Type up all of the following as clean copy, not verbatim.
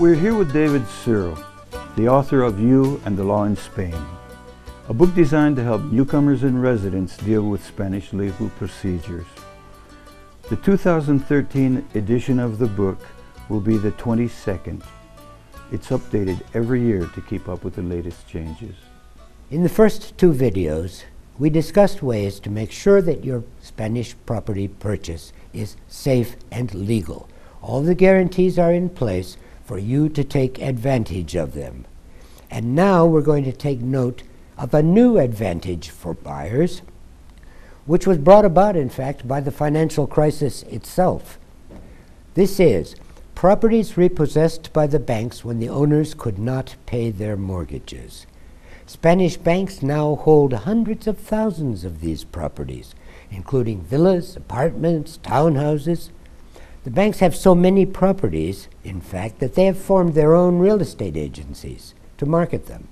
We're here with David Searl, the author of You and the Law in Spain, a book designed to help newcomers and residents deal with Spanish legal procedures. The 2013 edition of the book will be the 22nd. It's updated every year to keep up with the latest changes. In the first two videos, we discussed ways to make sure that your Spanish property purchase is safe and legal. All the guarantees are in place for you to take advantage of them. And now we're going to take note of a new advantage for buyers, which was brought about, in fact, by the financial crisis itself. This is properties repossessed by the banks when the owners could not pay their mortgages. Spanish banks now hold hundreds of thousands of these properties, including villas, apartments, townhouses. The banks have so many properties, in fact, that they have formed their own real estate agencies to market them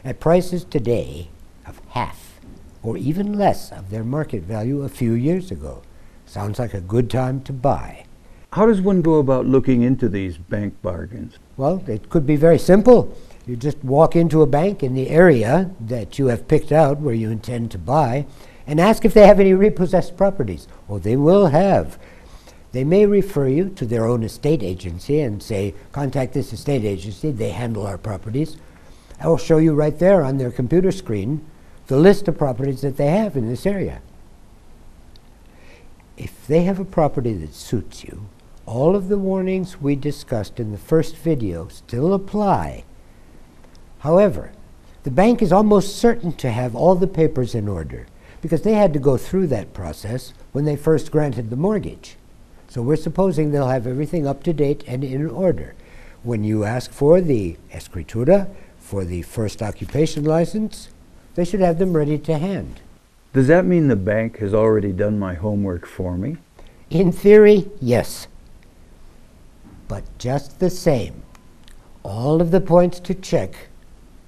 at prices today of half or even less of their market value a few years ago. Sounds like a good time to buy. How does one go about looking into these bank bargains? Well, it could be very simple. You just walk into a bank in the area that you have picked out where you intend to buy and ask if they have any repossessed properties. Oh, they will have. They may refer you to their own estate agency and say, contact this estate agency, they handle our properties. I will show you right there on their computer screen the list of properties that they have in this area. If they have a property that suits you, all of the warnings we discussed in the first video still apply. However, the bank is almost certain to have all the papers in order because they had to go through that process when they first granted the mortgage. So we're supposing they'll have everything up to date and in order. When you ask for the escritura, for the first occupation license, they should have them ready to hand. Does that mean the bank has already done my homework for me? In theory, yes. But just the same, all of the points to check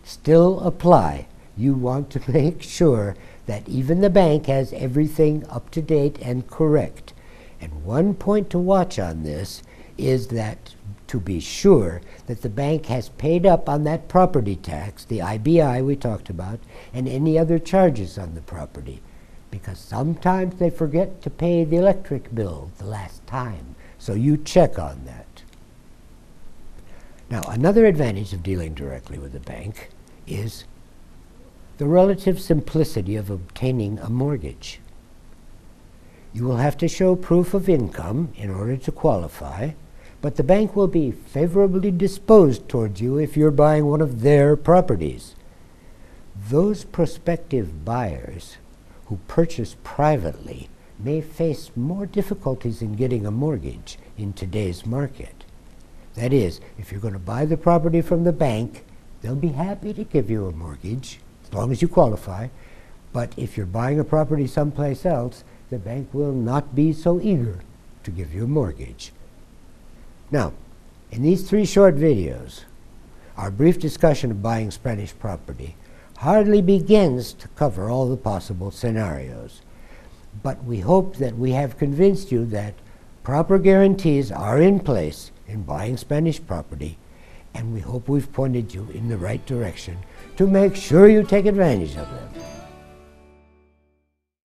still apply. You want to make sure that even the bank has everything up to date and correct. And one point to watch on this is that to be sure that the bank has paid up on that property tax, the IBI we talked about, and any other charges on the property. Because sometimes they forget to pay the electric bill the last time. So you check on that. Now, another advantage of dealing directly with the bank is the relative simplicity of obtaining a mortgage. You will have to show proof of income in order to qualify, but the bank will be favorably disposed towards you if you're buying one of their properties. Those prospective buyers who purchase privately may face more difficulties in getting a mortgage in today's market. That is, if you're going to buy the property from the bank, they'll be happy to give you a mortgage, as long as you qualify. But if you're buying a property someplace else, the bank will not be so eager to give you a mortgage. Now, in these three short videos, our brief discussion of buying Spanish property hardly begins to cover all the possible scenarios. But we hope that we have convinced you that proper guarantees are in place in buying Spanish property, and we hope we've pointed you in the right direction to make sure you take advantage of them.